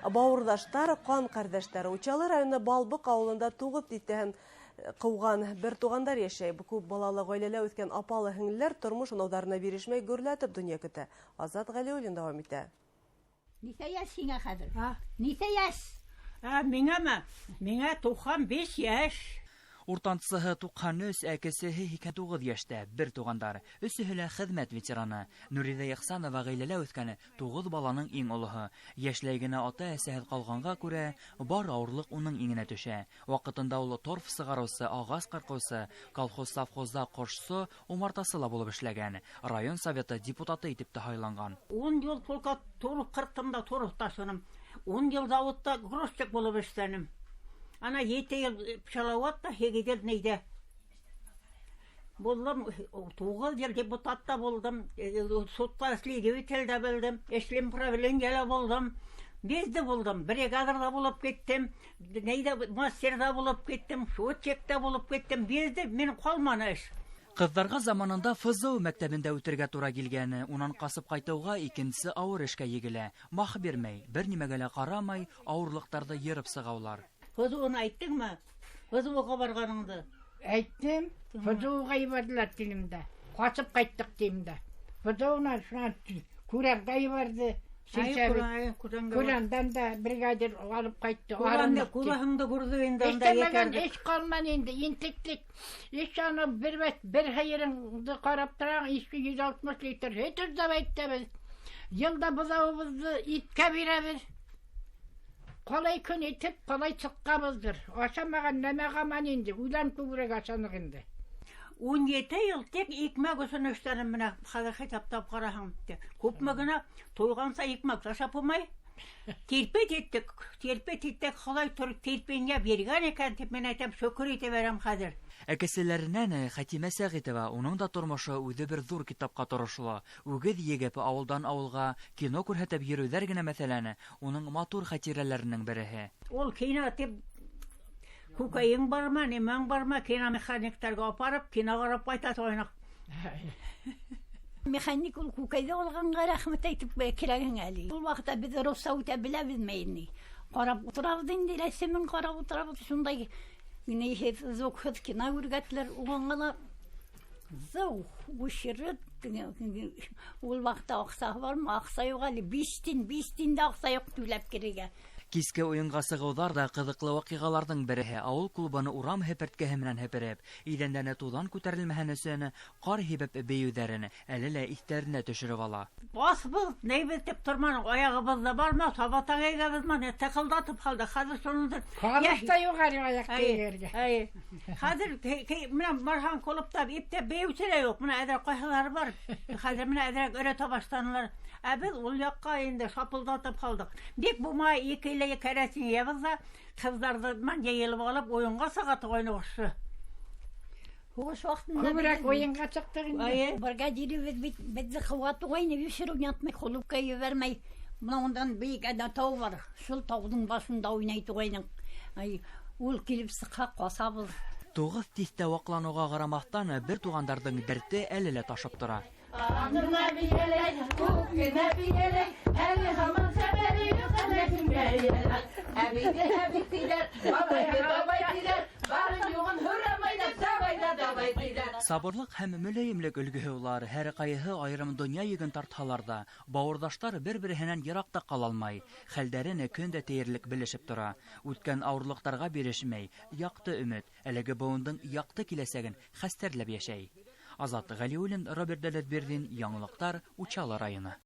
бауырдаштар, кан кардәштәре. Учалы районы Балбык авылында тугыз титтәһен куган бер тугандар яшәй. Бу күп балалы гаиләлә үткән апалы һеңлеләр тормыш сынауларына бирешмәй гөрләтеп дөнья көтә. Азат Галиуллин дәвам итә. Нисә яшь сиңа хәзер? Нисә яшь? Миңа 95 яшь. Уртанцыһы 93, әкесеһе 29 яшьтә, бер тугандар. Өсөһе лә хезмәт ветераны. Нуридә Яхсанова гаиләлә үткәне 9 баланың иң олыһы. Яшьләй генә ата-әсәһез калганга күрә, бар авырлык уның иңенә төшә. Вакытында ул торф сыгарусы, агас кыркусы, колхоз-совхозда кошсы, умартасы ла булып эшләгән. Район советы депутаты итеп тә сайланган. 10 ел только торф кырттым да торф ташыным. 10 ел заводта грузчик булып эшләнем. Ана 7 ел пчеловодта, 8 ел нейде. Булдым, 9 ел депутатта булдым, судта следовательда булдым, эшлем правлениеле булдым, безде булдым, бригадада булып кеттем, нейде мастерда булып кеттем, счетчикта булып кеттем, безде мен калманы эш. Кызларга заманында ФЗУ мәктәбендә үтергә туры килгәне, унан касып кайтуга икенче авыр эшкә егелә. Мах бирмәй, бер нимәгә лә карамай, авырлыктарда йөреп сыгаулар. Фызуны айттыңмы? Фызуга барганыңды? Айттым. Фызуга ибадылар тилимдә. Качып кайттык тилимдә. Фызуна шуна күрәгә ибарды. Күрәндан да бригадир алып кайтты. Күрәһеңдә күрде инде анда екән. Эш калман инде, интеклек. Эш аны бер хайырыңды карап торам, 160 литр. Хәтер дә әйттебез. Елда бузавыбызды иткә бирәбез. Қалай күн етіп, қалай çıqqabızdır. Aşamağın nəməğaman indi, ulan kübürek aşanıq indi. 17 yıl tek ekmek üçün işlerim mine, xalı taптап қарахым. Көпмегіне тойғанса ekmek сашапымай. Терпет еттік, қалай тұрып терпенге берген екен, деп мен айтам, шөкір ете берем қазір. Әкәселәреннән Хәтимә Сәгитова, уның да тормышы үзе бер зур китапка торышлы. Үгез егеп авылдан авылга кино күрһәтеп йөрүләр генә мәсәләне, уның матур хатирәләренең береһе. Ул кино дип күкәең барма, немәң барма, кино механиктарга апарып, кино карап кайта тойнак. Механик ул күкәйдә алганга рәхмәт әйтеп кирәген әле. Ул вакытта без русса үтә беләбез мәйни. Карап утырабыз инде, рәсемен карап утырабыз, шундай Гine hep zokut kina urgatlar uğanla zor uşirret ul vakta aksa var mı aksa yok ali bistin de aksa yok tülep kerege. Киске уенга сыгылдар да кызыклы вакыйгаларның береһе. Авыл клубыны урам һәпәрткәһе менән һәпереп, идәндән тудан күтәрелмәһен өчен кар һибеп бейүдәрен әле лә истәренә төшереп ала. Басбыз, нәйбез дип торман, аягыбызда барма, сабатага егәбезме, тәкылдатып халда. Хәзер шуны Карашта югары аякка егәргә. Хәзер менә бархан клубта иптә бейүчеләр юк. Менә әдәр кайһылары бар. Хәзер менә әдәр өйрәтә башланылар. Ә без ул якка инде шапылдатып халдык. Бик бума 2 ел кәрәсен ябыза, кызларды мен җыелып алып уенга сагат ойнашты. Хуш вакытында күбрәк уенга чыктык инде. Бригадиребез безне куат уйны бишерү ятмый, холукка йөрмәй. Мондан бик әдә тау бар. Шул тауның башында уйнайды уйның. Ул килеп сыка касабыз. Тугыз тистә ваклануга карамастан бер тугандардың дәрте әле лә ташып тора. Сабырлык һәм мөлаемлек өлгеһе улар, һәр кайһы аерым дөнья йөген тартһалар да, бауырдаштар бер-береннән еракта кала алмай, хәлдәрен көн дә тәерлек белешеп тора. Үткән авырлыктарга бирешмәй, якты өмет, әлеге буынның якты киләсәген хәстәрләп яшәй. Азат Галиуллин, Роберт Дәләтбердин, Яңалыктар, Учалы районы.